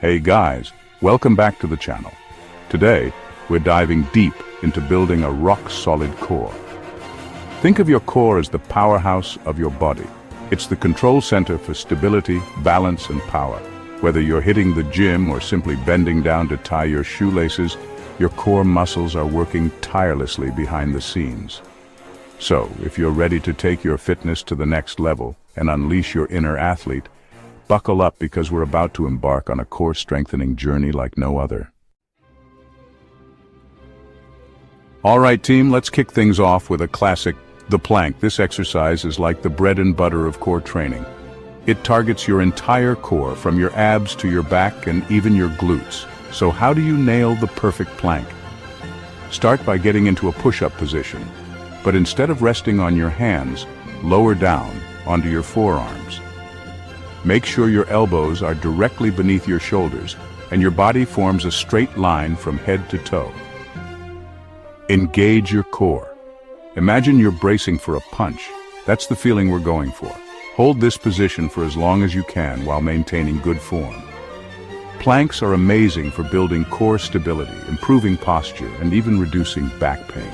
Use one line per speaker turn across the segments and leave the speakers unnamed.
Hey guys, welcome back to the channel. Today, we're diving deep into building a rock-solid core. Think of your core as the powerhouse of your body. It's the control center for stability, balance, and power. Whether you're hitting the gym or simply bending down to tie your shoelaces, your core muscles are working tirelessly behind the scenes. So, if you're ready to take your fitness to the next level and unleash your inner athlete, buckle up because we're about to embark on a core-strengthening journey like no other. All right, team, let's kick things off with a classic, the plank. This exercise is like the bread and butter of core training. It targets your entire core, from your abs to your back and even your glutes. So how do you nail the perfect plank? Start by getting into a push-up position, but instead of resting on your hands, lower down onto your forearms. Make sure your elbows are directly beneath your shoulders and your body forms a straight line from head to toe. Engage your core. Imagine you're bracing for a punch. That's the feeling we're going for. Hold this position for as long as you can while maintaining good form. Planks are amazing for building core stability, improving posture, and even reducing back pain.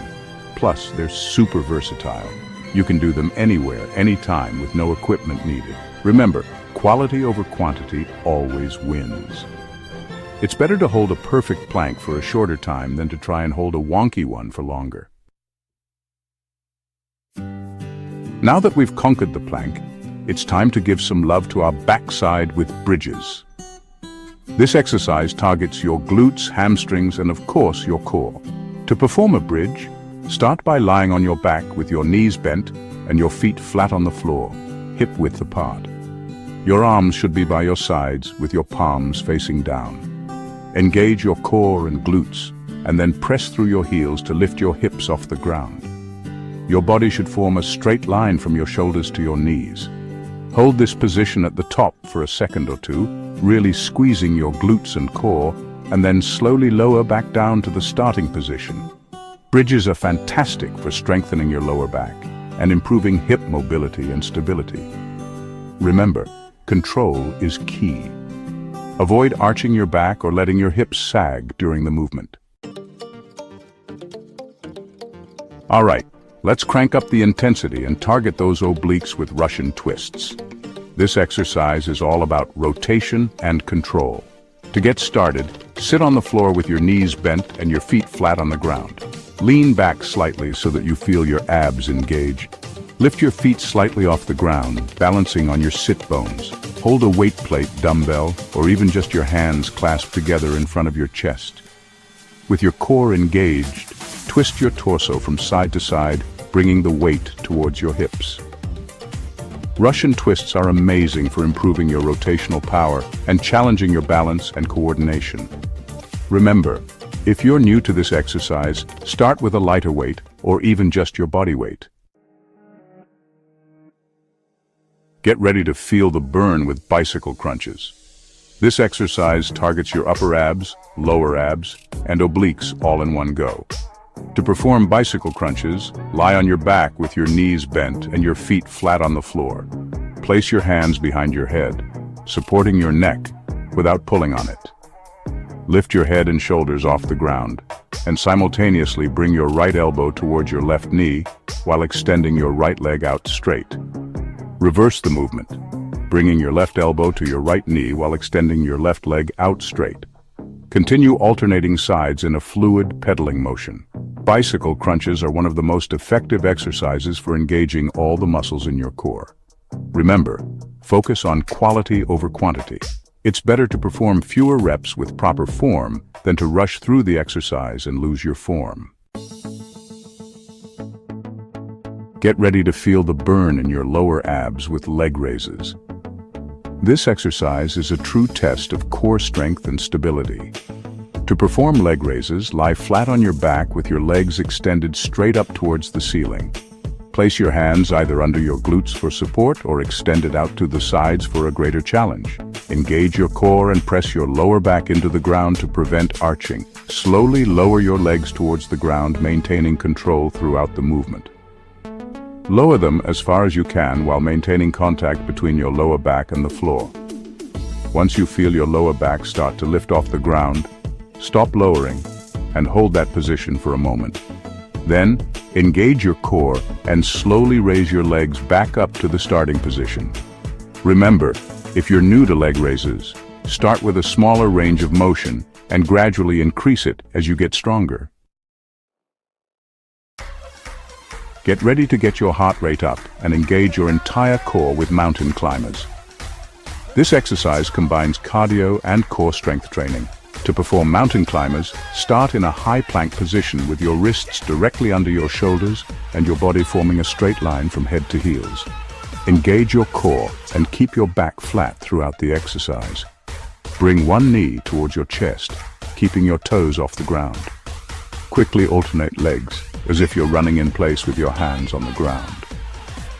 Plus, they're super versatile. You can do them anywhere, anytime, with no equipment needed. Remember, quality over quantity always wins. It's better to hold a perfect plank for a shorter time than to try and hold a wonky one for longer. Now that we've conquered the plank, it's time to give some love to our backside with bridges. This exercise targets your glutes, hamstrings, and of course your core. To perform a bridge, start by lying on your back with your knees bent and your feet flat on the floor, hip-width apart. Your arms should be by your sides with your palms facing down. Engage your core and glutes, and then press through your heels to lift your hips off the ground. Your body should form a straight line from your shoulders to your knees. Hold this position at the top for a second or two, really squeezing your glutes and core, and then slowly lower back down to the starting position. Bridges are fantastic for strengthening your lower back and improving hip mobility and stability. Remember, control is key. Avoid arching your back or letting your hips sag during the movement. All right, let's crank up the intensity and target those obliques with Russian twists. This exercise is all about rotation and control. To get started, sit on the floor with your knees bent and your feet flat on the ground. Lean back slightly so that you feel your abs engage. Lift your feet slightly off the ground, balancing on your sit bones. Hold a weight plate, dumbbell, or even just your hands clasped together in front of your chest. With your core engaged, twist your torso from side to side, bringing the weight towards your hips. Russian twists are amazing for improving your rotational power and challenging your balance and coordination. Remember, if you're new to this exercise, start with a lighter weight or even just your body weight. Get ready to feel the burn with bicycle crunches. This exercise targets your upper abs, lower abs, and obliques all in one go. To perform bicycle crunches, lie on your back with your knees bent and your feet flat on the floor. Place your hands behind your head, supporting your neck without pulling on it. Lift your head and shoulders off the ground, and simultaneously bring your right elbow towards your left knee while extending your right leg out straight. Reverse the movement, bringing your left elbow to your right knee while extending your left leg out straight. Continue alternating sides in a fluid pedaling motion. Bicycle crunches are one of the most effective exercises for engaging all the muscles in your core. Remember, focus on quality over quantity. It's better to perform fewer reps with proper form than to rush through the exercise and lose your form. Get ready to feel the burn in your lower abs with leg raises. This exercise is a true test of core strength and stability. To perform leg raises, lie flat on your back with your legs extended straight up towards the ceiling. Place your hands either under your glutes for support or extended out to the sides for a greater challenge. Engage your core and press your lower back into the ground to prevent arching. Slowly lower your legs towards the ground, maintaining control throughout the movement. Lower them as far as you can while maintaining contact between your lower back and the floor. Once you feel your lower back start to lift off the ground, stop lowering and hold that position for a moment. Then, engage your core and slowly raise your legs back up to the starting position. Remember, if you're new to leg raises, start with a smaller range of motion and gradually increase it as you get stronger. Get ready to get your heart rate up and engage your entire core with mountain climbers. This exercise combines cardio and core strength training. To perform mountain climbers, start in a high plank position with your wrists directly under your shoulders and your body forming a straight line from head to heels. Engage your core and keep your back flat throughout the exercise. Bring one knee towards your chest, keeping your toes off the ground. Quickly alternate legs, as if you're running in place with your hands on the ground.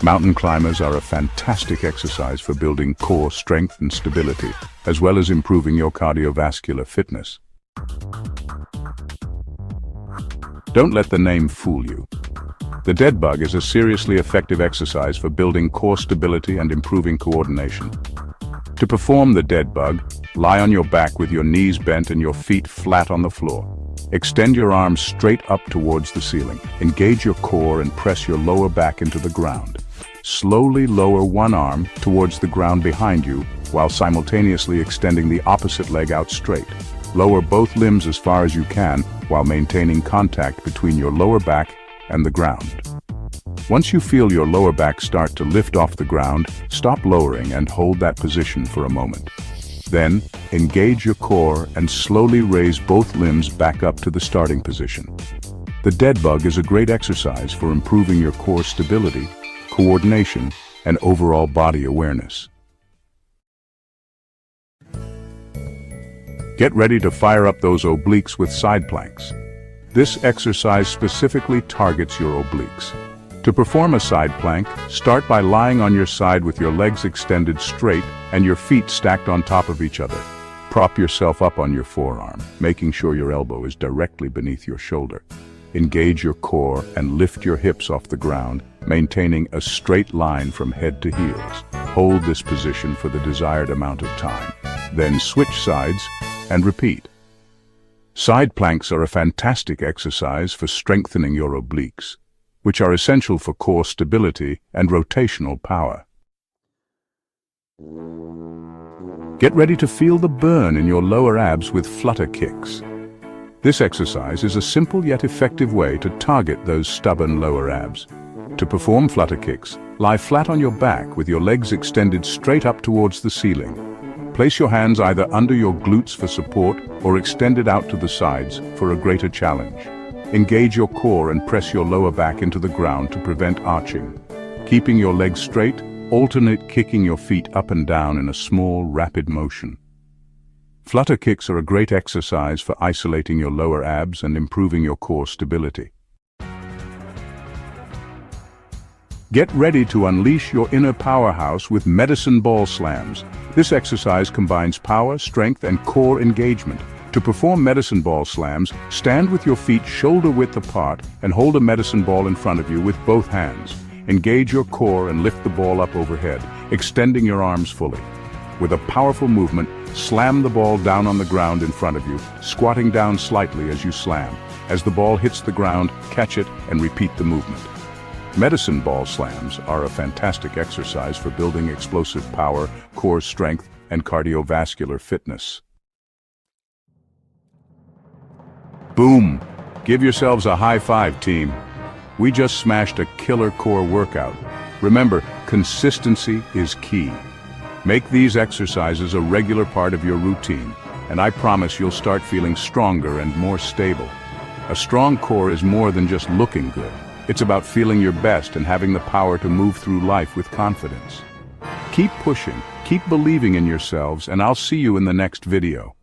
Mountain climbers are a fantastic exercise for building core strength and stability, as well as improving your cardiovascular fitness. Don't let the name fool you. The dead bug is a seriously effective exercise for building core stability and improving coordination. To perform the dead bug, lie on your back with your knees bent and your feet flat on the floor. Extend your arms straight up towards the ceiling. Engage your core and press your lower back into the ground. Slowly lower one arm towards the ground behind you while simultaneously extending the opposite leg out straight. Lower both limbs as far as you can while maintaining contact between your lower back and the ground. Once you feel your lower back start to lift off the ground, stop lowering and hold that position for a moment. Then, engage your core and slowly raise both limbs back up to the starting position. The dead bug is a great exercise for improving your core stability, coordination, and overall body awareness. Get ready to fire up those obliques with side planks. This exercise specifically targets your obliques. To perform a side plank, start by lying on your side with your legs extended straight and your feet stacked on top of each other. Prop yourself up on your forearm, making sure your elbow is directly beneath your shoulder. Engage your core and lift your hips off the ground, maintaining a straight line from head to heels. Hold this position for the desired amount of time. Then switch sides and repeat. Side planks are a fantastic exercise for strengthening your obliques, which are essential for core stability and rotational power. Get ready to feel the burn in your lower abs with flutter kicks. This exercise is a simple yet effective way to target those stubborn lower abs. To perform flutter kicks, lie flat on your back with your legs extended straight up towards the ceiling. Place your hands either under your glutes for support or extended out to the sides for a greater challenge. Engage your core and press your lower back into the ground to prevent arching. Keeping your legs straight, alternate kicking your feet up and down in a small, rapid motion. Flutter kicks are a great exercise for isolating your lower abs and improving your core stability. Get ready to unleash your inner powerhouse with medicine ball slams. This exercise combines power, strength, and core engagement. To perform medicine ball slams, stand with your feet shoulder-width apart and hold a medicine ball in front of you with both hands. Engage your core and lift the ball up overhead, extending your arms fully. With a powerful movement, slam the ball down on the ground in front of you, squatting down slightly as you slam. As the ball hits the ground, catch it and repeat the movement. Medicine ball slams are a fantastic exercise for building explosive power, core strength, and cardiovascular fitness. Boom! Give yourselves a high five, team. We just smashed a killer core workout. Remember, consistency is key. Make these exercises a regular part of your routine, and I promise you'll start feeling stronger and more stable. A strong core is more than just looking good. It's about feeling your best and having the power to move through life with confidence. Keep pushing, keep believing in yourselves, and I'll see you in the next video.